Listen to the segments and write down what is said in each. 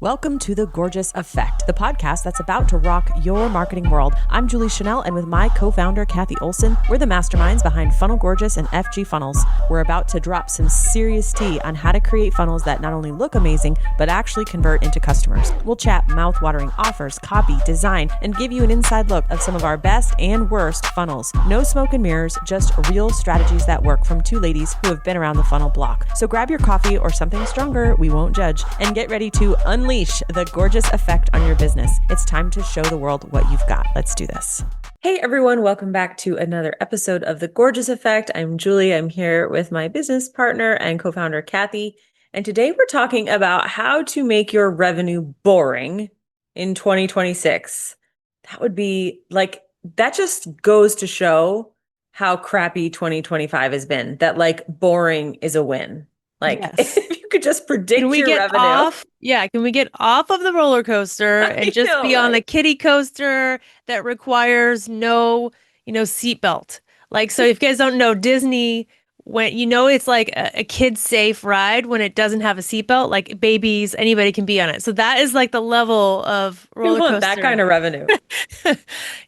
Welcome to The Gorgeous Effect, the podcast that's about to rock your marketing world. I'm Julie Chanel, and with my co-founder, Kathy Olson, we're the masterminds behind Funnel Gorgeous and FG Funnels. We're about to drop some serious tea on how to create funnels that not only look amazing, but actually convert into customers. We'll chat mouth-watering offers, copy, design, and give you an inside look of some of our best and worst funnels. No smoke and mirrors, just real strategies that work from two ladies who have been around the funnel block. So grab your coffee or something stronger, we won't judge, and get ready to unleash the gorgeous effect on your business. It's time to show the world what you've got. Let's do this. Hey everyone, welcome back to another episode of The Gorgeous Effect. I'm Julie. I'm here with my business partner and co-founder, Kathy. And today we're talking about how to make your revenue boring in 2026. That would be like, that just goes to show how crappy 2025 has been, that like boring is a win. Like yes. If you could just predict your revenue. Can we get off of the roller coaster and just be on the kiddie coaster that requires no, seatbelt? Like, so if you guys don't know, Disney, when it's like a kid safe ride when it doesn't have a seatbelt, like babies, anybody can be on it. So that is like the level of roller coaster. That kind of revenue.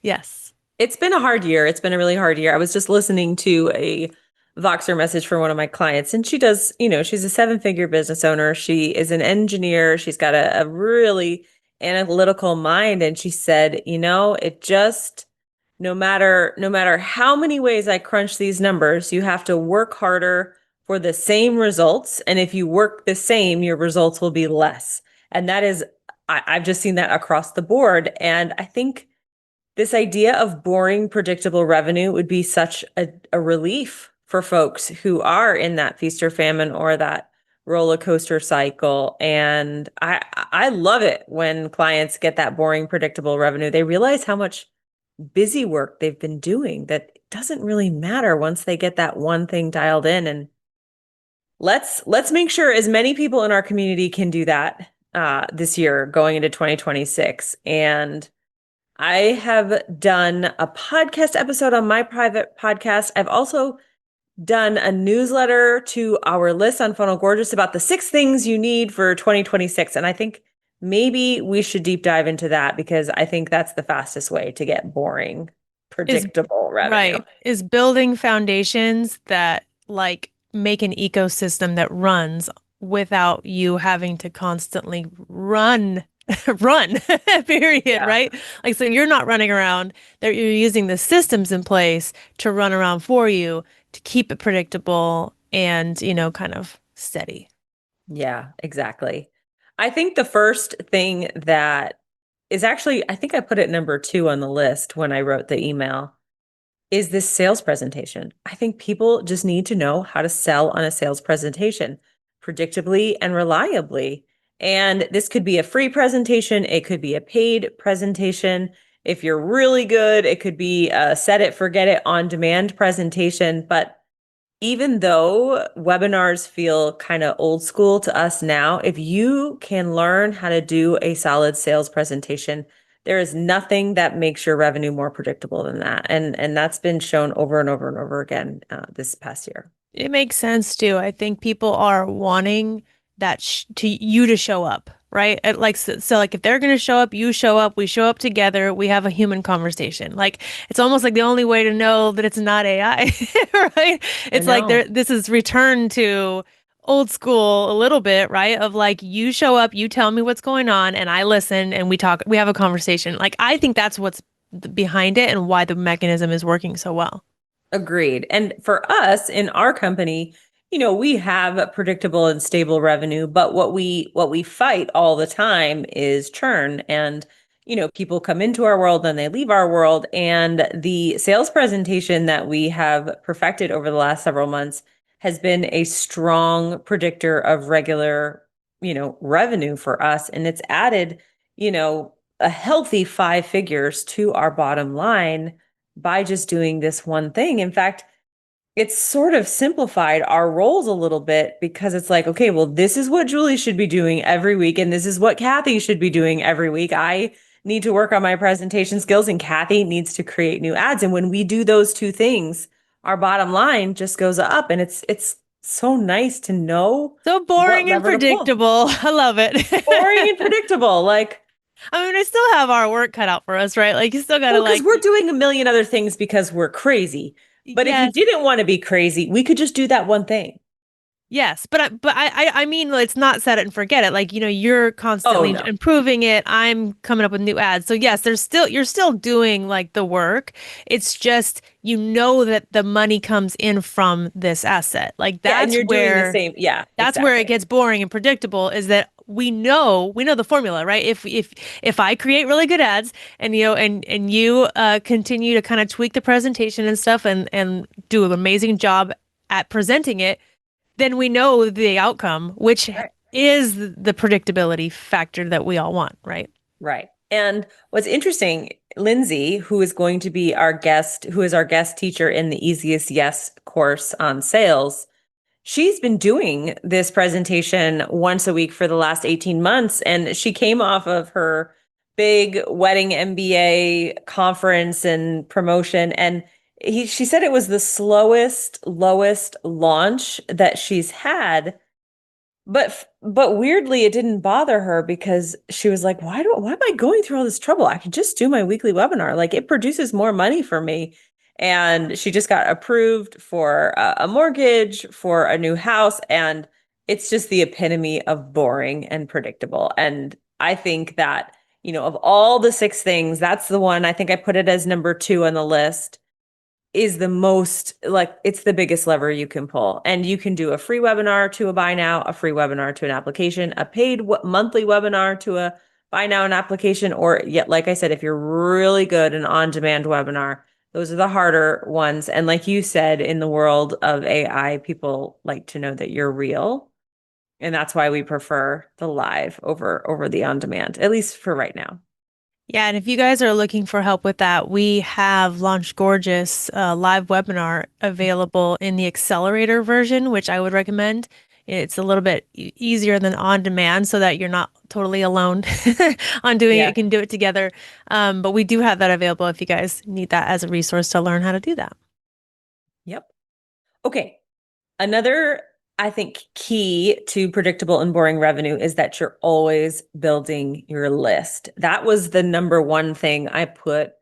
Yes. It's been a hard year. It's been a really hard year. I was just listening to a Voxer message for one of my clients, and she does, she's a 7-figure business owner. She is an engineer. She's got a really analytical mind. And she said, it just, no matter how many ways I crunch these numbers, you have to work harder for the same results. And if you work the same, your results will be less. And that is, I've just seen that across the board. And I think this idea of boring, predictable revenue would be such a relief for folks who are in that feast or famine or that roller coaster cycle. And I love it when clients get that boring, predictable revenue. They realize how much busy work they've been doing that it doesn't really matter once they get that one thing dialed in. And let's make sure as many people in our community can do that this year going into 2026. And I have done a podcast episode on my private podcast. I've also done a newsletter to our list on Funnel Gorgeous about the 6 things you need for 2026. And I think maybe we should deep dive into that because I think that's the fastest way to get boring, predictable revenue. Right. Is building foundations that like make an ecosystem that runs without you having to constantly run period. Yeah. Right? Like, so you're not running around, that you're using the systems in place to run around for you to keep it predictable and, kind of steady. Yeah, exactly. I think the first thing that is actually, I think I put it number 2 on the list when I wrote the email, is this sales presentation. I think people just need to know how to sell on a sales presentation predictably and reliably. And this could be a free presentation. It could be a paid presentation. If you're really good, it could be a set it, forget it on demand presentation. But even though webinars feel kind of old school to us now, if you can learn how to do a solid sales presentation, there is nothing that makes your revenue more predictable than that. And that's been shown over and over and over again this past year. It makes sense too. I think people are wanting that to show up, right? Like, so like if they're going to show up, you show up, we show up together, we have a human conversation. Like, it's almost like the only way to know that it's not AI, right? It's like this is return to old school a little bit, right? Of like, you show up, you tell me what's going on and I listen and we talk, we have a conversation. Like, I think that's what's behind it and why the mechanism is working so well. Agreed. And for us in our company, we have predictable and stable revenue, but what we fight all the time is churn. And, people come into our world, then they leave our world. And the sales presentation that we have perfected over the last several months has been a strong predictor of regular, revenue for us. And it's added, a healthy 5 figures to our bottom line by just doing this one thing. In fact, it's sort of simplified our roles a little bit because it's like, okay, well, this is what Julie should be doing every week. And this is what Kathy should be doing every week. I need to work on my presentation skills and Kathy needs to create new ads. And when we do those 2 things, our bottom line just goes up and it's so nice to know So what boring and lever to pull. predictable. I love Boring it. and predictable. Like, I mean, I still have our work cut out for us, right? Like you still gotta well, because like, we're doing a million other things because we're crazy. But if you yes, didn't want to be crazy, we could just do that one thing. yes, but I mean, let's not set it and forget it. Like, you're Oh, constantly no. improving it. I'm coming up with new ads. So yes, you're still doing like the work. It's just that the money comes in from this asset. Like Yeah. And you're doing the same. Yeah, that's where it exactly. gets boring and predictable is that we know the formula, right? If I create really good ads and you continue to kind of tweak the presentation and stuff and do an amazing job at presenting it, then we know the outcome, which Right. is the predictability factor that we all want, right? Right. And what's interesting, Lindsay, who is going to be our guest, who is our guest teacher in the Easiest Yes course on sales, she's been doing this presentation once a week for the last 18 months. And she came off of her big wedding MBA conference and promotion. And she said it was the lowest launch that she's had. But weirdly, it didn't bother her because she was like, why am I going through all this trouble? I could just do my weekly webinar. Like it produces more money for me. And she just got approved for a mortgage for a new house. And it's just the epitome of boring and predictable. And I think that, of all the six things, that's the one I think I put it as number two on the list is the most like it's the biggest lever you can pull. And you can do a free webinar to a buy now, a free webinar to an application, a paid monthly webinar to a buy now an application, or yet, like I said, if you're really good an on-demand webinar, those are the harder ones. And like you said, in the world of AI, people like to know that you're real. And that's why we prefer the live over the on-demand, at least for right now. Yeah, and if you guys are looking for help with that, we have Launch Gorgeous live webinar available in the accelerator version, which I would recommend. It's a little bit easier than on demand so that you're not totally alone on doing it. You Yeah. can do it together. But we do have that available if you guys need that as a resource to learn how to do that. Yep. Okay. Another, I think, key to predictable and boring revenue is that you're always building your list. That was the number one thing I put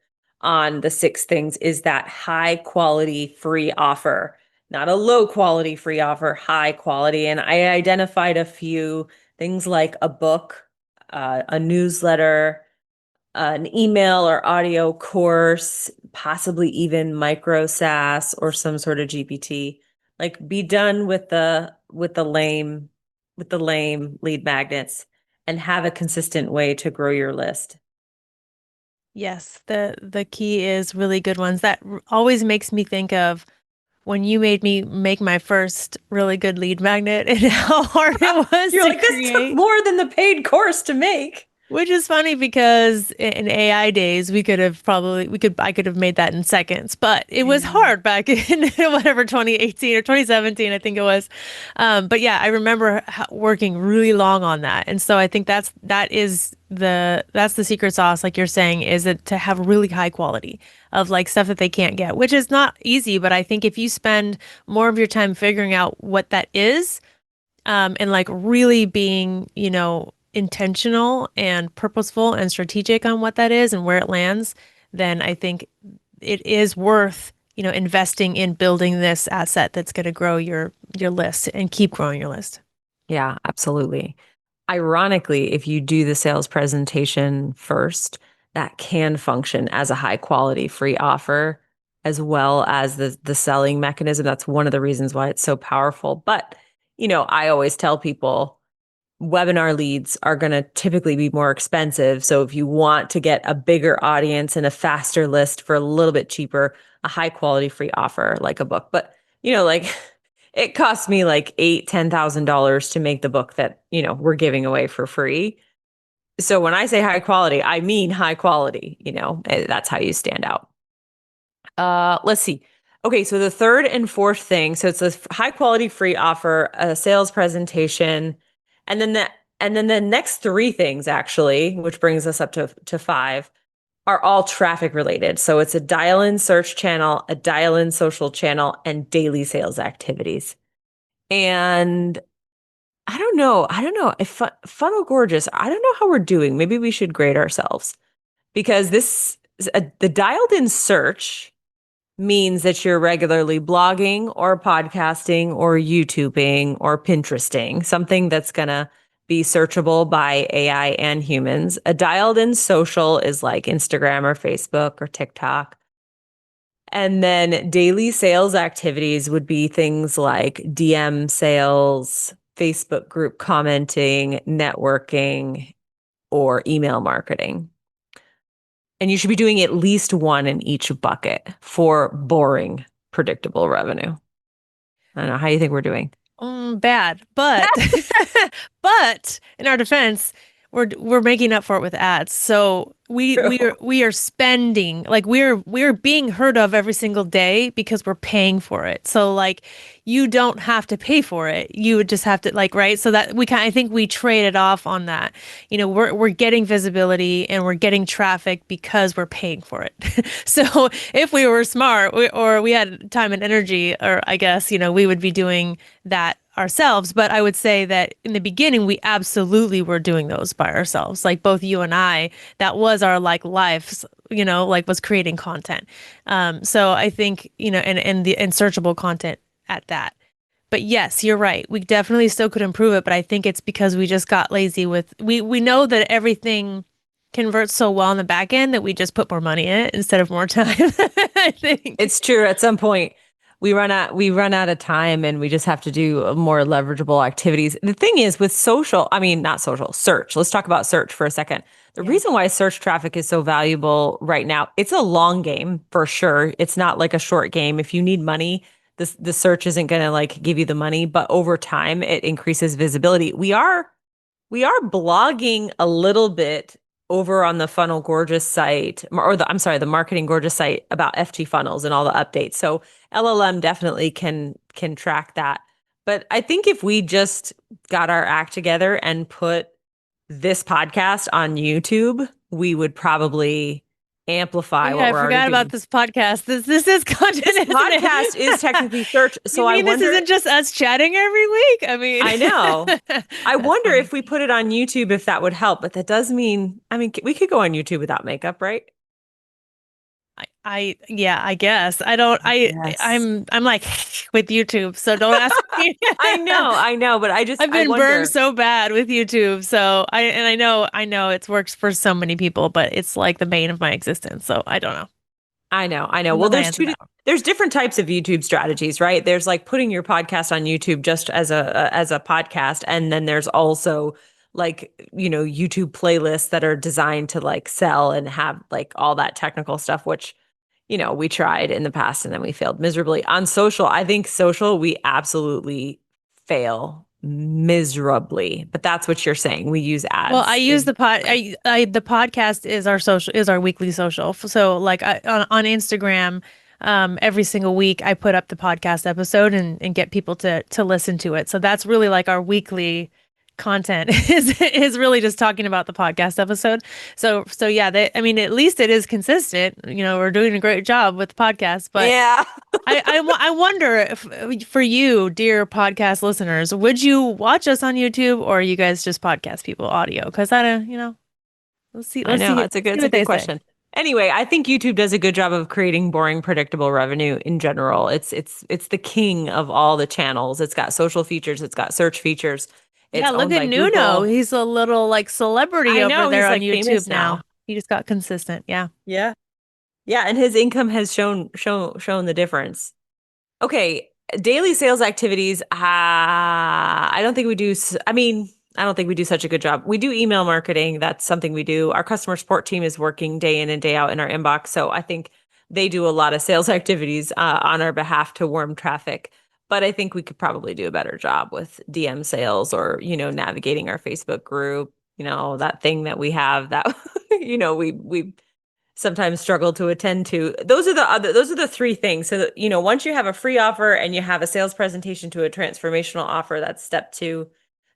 on the six things is that high quality free offer, not a low quality free offer, high quality. And I identified a few things like a book, a newsletter, an email or audio course, possibly even micro SaaS or some sort of GPT. Like be done with the lame lead magnets and have a consistent way to grow your list. Yes, the key is really good ones. That always makes me think of when you made me make my first really good lead magnet and how hard it was You're to like, this took create. more than the paid course to make. Which is funny because in AI days, I could have made that in seconds, but it I was know. hard back in whatever 2018 or 2017, I think it was. But yeah, I remember working really long on that. And so I think that's the secret sauce, like you're saying, is it to have really high quality of like stuff that they can't get, which is not easy. But I think if you spend more of your time figuring out what that is, and like really being, intentional and purposeful and strategic on what that is and where it lands, then I think it is worth, investing in building this asset that's going to grow your list and keep growing your list. Yeah, absolutely. Ironically, if you do the sales presentation first, that can function as a high quality free offer as well as the selling mechanism. That's one of the reasons why it's so powerful. But, I always tell people webinar leads are going to typically be more expensive. So if you want to get a bigger audience and a faster list for a little bit cheaper, a high quality free offer like a book. But, like it cost me like $10,000 to make the book that, we're giving away for free. So when I say high quality, I mean high quality, that's how you stand out. Let's see. Okay, so the third and fourth thing, so it's a high quality free offer, a sales presentation, and then the next three things actually, which brings us up to five, are all traffic related. So it's a dial in search channel, a dial in social channel, and daily sales activities. And I don't know. I don't know if Funnel Gorgeous, I don't know how we're doing. Maybe we should grade ourselves because the dialed in search means that you're regularly blogging or podcasting or YouTubing or Pinteresting, something that's going to be searchable by AI and humans. A dialed in social is like Instagram or Facebook or TikTok. And then daily sales activities would be things like DM sales, Facebook group commenting, networking, or email marketing. And you should be doing at least one in each bucket for boring, predictable revenue. I don't know. How do you think we're doing? Bad, but but in our defense, we're making up for it with ads. So True. we are spending like we're being heard of every single day because we're paying for it. So like you don't have to pay for it. You would just have to like right. So that I think we traded off on that. You know, we're getting visibility and we're getting traffic because we're paying for it. So if we were smart or we had time and energy, or I guess, you know, we would be doing that ourselves. But I would say that in the beginning, we absolutely were doing those by ourselves. Like both you and I, that was our like lives, you know, like was creating content. So I think, you know, and searchable content at that. But yes, you're right. We definitely still could improve it, but I think it's because we just got lazy with we know that everything converts so well on the back end that we just put more money in it instead of more time. I think. It's true. At some point, we run out of time, and we just have to do more leverageable activities. The thing is, with social, I mean, not social, search. Let's talk about search for a second. The Yeah. reason why search traffic is so valuable right now, it's a long game for sure. It's not like a short game. If you need money, the search isn't going to like give you the money, but over time, it increases visibility. We are blogging a little bit over on the Funnel Gorgeous site, or I'm sorry, the Marketing Gorgeous site about FT funnels and all the updates. So LLM definitely can track that. But I think if we just got our act together and put this podcast on YouTube, we would probably Oh amplify yeah, what I we're already forgot about doing. this podcast. This is content, This isn't podcast is it? technically search. You So I mean this wonder, isn't just us chatting every week? I mean, I know. I that's wonder funny. if we put it on YouTube if that would help, but that does mean, I mean, we could go on YouTube without makeup, right? Yeah, I guess. I don't, Yes. I'm like with YouTube, so don't ask me. I know, but I've I been burned wonder. so bad with YouTube. So I know it's works for so many people, but it's like the bane of my existence. So I don't know. I know. Don't Well, know how to answer that one. there's different types of YouTube strategies, right? There's like putting your podcast on YouTube just as a podcast, and then there's also like, YouTube playlists that are designed to like sell and have like all that technical stuff, which, we tried in the past and then we failed miserably. On social, I think social we absolutely fail miserably. But that's what you're saying. We use Well, I ads use is the pod. great. The podcast is our social, is our weekly social. So, like on Instagram, every single week I put up the podcast episode and get people to listen to it. So that's really like our weekly content is really just talking about the podcast episode. So yeah, I mean, at least it is consistent. You know, we're doing a great job with the podcast, but Yeah. I wonder if for you, dear podcast listeners, would you watch us on YouTube or are you guys just podcast people audio? Because I don't, you know, I know. let's see It's a what they good say. question. Anyway, I think YouTube does a good job of creating boring, predictable revenue in general. It's the king of all the channels. It's got social features, it's got search features. Yeah, It's look owned at by Nuno. Google. He's a little like celebrity I over know there he's on like YouTube famous now. now. He just got consistent. Yeah. Yeah. Yeah, and his income has shown the difference. Okay, daily sales activities. I don't think we do. I mean, I don't think we do such a good job. We do email marketing. That's something we do. Our customer support team is working day in and day out in our inbox. So I think they do a lot of sales activities on our behalf to warm traffic. But I think we could probably do a better job with DM sales or, navigating our Facebook group, that thing that we have that, we sometimes struggle to attend to. Those are the three things. So that, once you have a free offer and you have a sales presentation to a transformational offer, that's step two.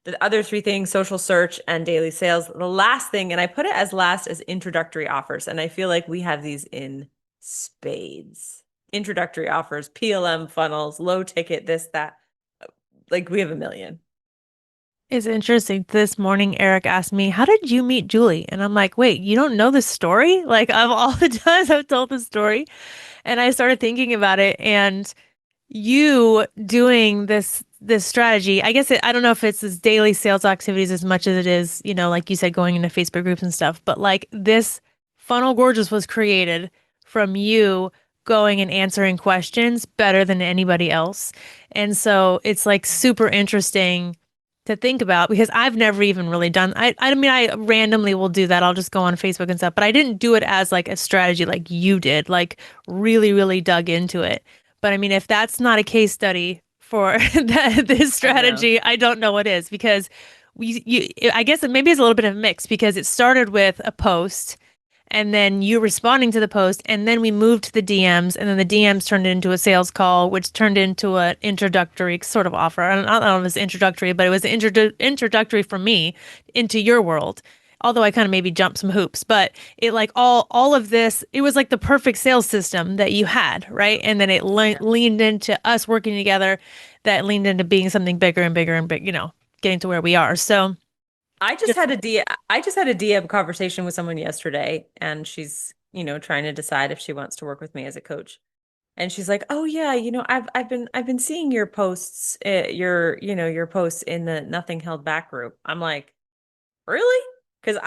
The other three things, social search and daily sales. The last thing, and I put it as last, as introductory offers. And I feel like we have these in spades. Introductory offers, PLM funnels, low ticket, this, that. like we have a million. It's interesting. This morning, Eric asked me, "How did you meet Julie?" And I'm like, "Wait, you don't know this story?" Like, of all the times I've told the story. And I started thinking about it, and you doing this strategy, I don't know if it's this daily sales activities as much as it is, like you said, going into Facebook groups and stuff, but like this Funnel Gorgeous was created from you going and answering questions better than anybody else. And so it's like super interesting to think about because I've never even really done I mean I randomly will do that. I'll just go on Facebook and stuff, but I didn't do it as like a strategy like you did, like really, really dug into it. But I mean, if that's not a case study for this I know. strategy, I don't know what is because I guess it maybe it's a little bit of a mix because it started with a post and then you responding to the post, and then we moved to the DMs, and then the DMs turned into a sales call, which turned into an introductory sort of offer. I don't know if it's introductory, but it was introductory for me into your world. Although I kind of maybe jumped some hoops, but it like all of this, it was like the perfect sales system that you had, right? And then it Yeah. leaned into us working together, that leaned into being something bigger and bigger and big, getting to where we are. So just I just had a DM conversation with someone yesterday, and she's, trying to decide if she wants to work with me as a coach. And she's like, "Oh yeah, I've been seeing your posts, your posts in the Nothing Held Back group." I'm like, "Really?" Because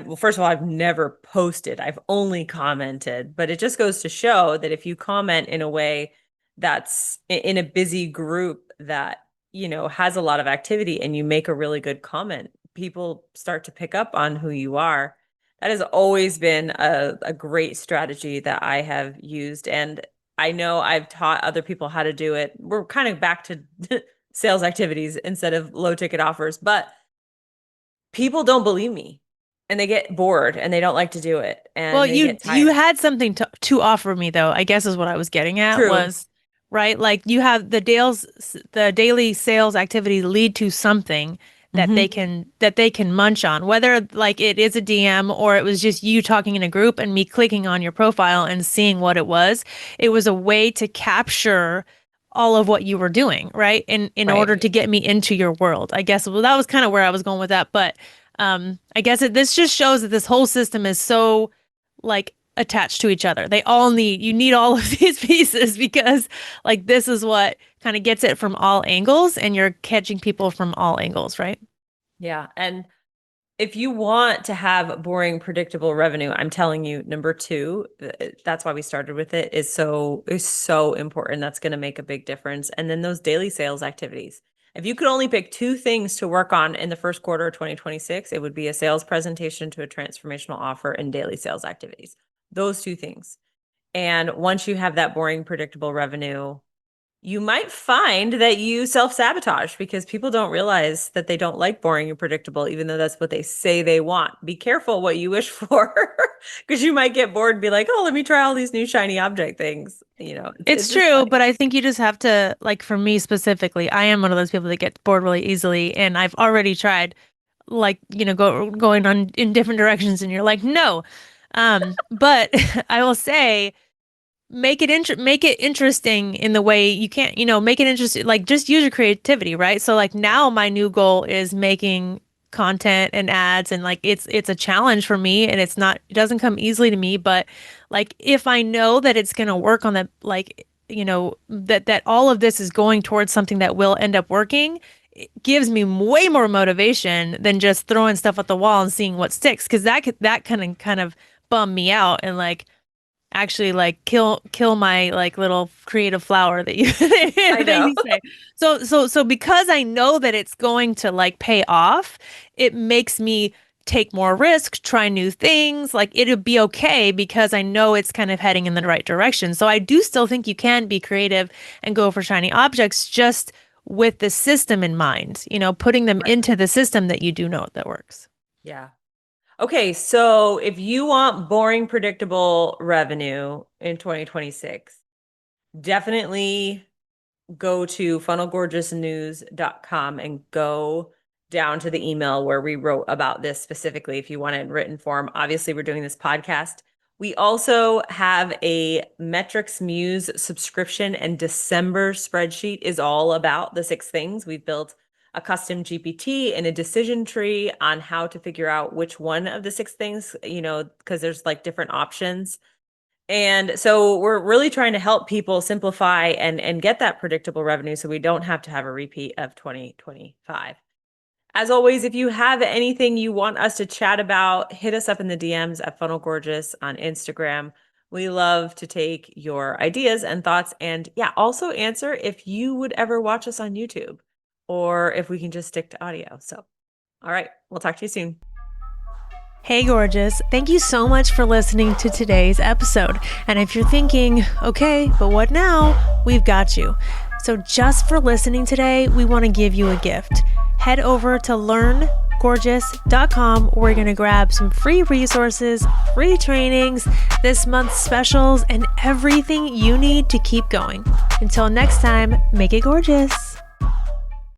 well, first of all, I've never posted. I've only commented, but it just goes to show that if you comment in a way that's in a busy group that, has a lot of activity and you make a really good comment, people start to pick up on who you are. That has always been a great strategy that I have used. And I know I've taught other people how to do it. We're kind of back to sales activities instead of low ticket offers, but people don't believe me and they get bored and they don't like to do it well, and they you get you tired. had something to offer me though, I guess is what I was getting at True. was right. Like you have the daily sales activity lead to something Hmm. that they can munch on, whether like it is a DM or it was just you talking in a group and me clicking on your profile and seeing what it was. It was a way to capture all of what you were doing, right? In Right. order to get me into your world. I guess well that was kind of where I was going with that, but I guess this just shows that this whole system is so like attached to each other. You need all of these pieces because like this is what kind of gets it from all angles and you're catching people from all angles, right? Yeah. And if you want to have boring, predictable revenue, I'm telling you, number two, that's why we started with it, is so important. That's going to make a big difference. And then those daily sales activities. If you could only pick two things to work on in the first quarter of 2026, it would be a sales presentation to a transformational offer and daily sales activities. Those two things. And once you have that boring, predictable revenue, you might find that you self-sabotage because people don't realize that they don't like boring and predictable, even though that's what they say they want. Be careful what you wish for because you might get bored and be like, "Oh, let me try all these new shiny object things." It's It's just true, funny. but I think you just have to, like for me specifically, I am one of those people that get bored really easily, and I've already tried, like, going on in different directions, and you're like, no. But I will say, make it interesting in the way you can't, make it interesting, like just use your creativity, right? So like Yeah. now my new goal is making content and ads, and like it's a challenge for me, and it doesn't come easily to me, but like if I know that it's going to work on the like that all of this is going towards something that will end up working, it gives me way more motivation than just throwing stuff at the wall and seeing what sticks, because that kind of bum me out and like actually like kill my like little creative flower that you I that know. you say. So because I know that it's going to like pay off, it makes me take more risk, try new things. Like it'll be okay because I know it's kind of heading in the right direction. So I do still think you can be creative and go for shiny objects just with the system in mind, putting them Right. into the system that you do know that works. Yeah. Okay, so if you want boring, predictable revenue in 2026, definitely go to funnelgorgeousnews.com and go down to the email where we wrote about this specifically if you want it in written form. Obviously, we're doing this podcast. We also have a Metrics Muse subscription, and December spreadsheet is all about the 6 things. We've built a custom GPT and a decision tree on how to figure out which one of the 6 things, because there's like different options. And so we're really trying to help people simplify and get that predictable revenue so we don't have to have a repeat of 2025. As always, if you have anything you want us to chat about, hit us up in the DMs at Funnel Gorgeous on Instagram. We love to take your ideas and thoughts, and also answer if you would ever watch us on YouTube or if we can just stick to audio. So, all right, we'll talk to you soon. Hey, gorgeous. Thank you so much for listening to today's episode. And if you're thinking, okay, but what now? We've got you. So just for listening today, we want to give you a gift. Head over to learngorgeous.com. We're going to grab some free resources, free trainings, this month's specials, and everything you need to keep going. Until next time, make it gorgeous.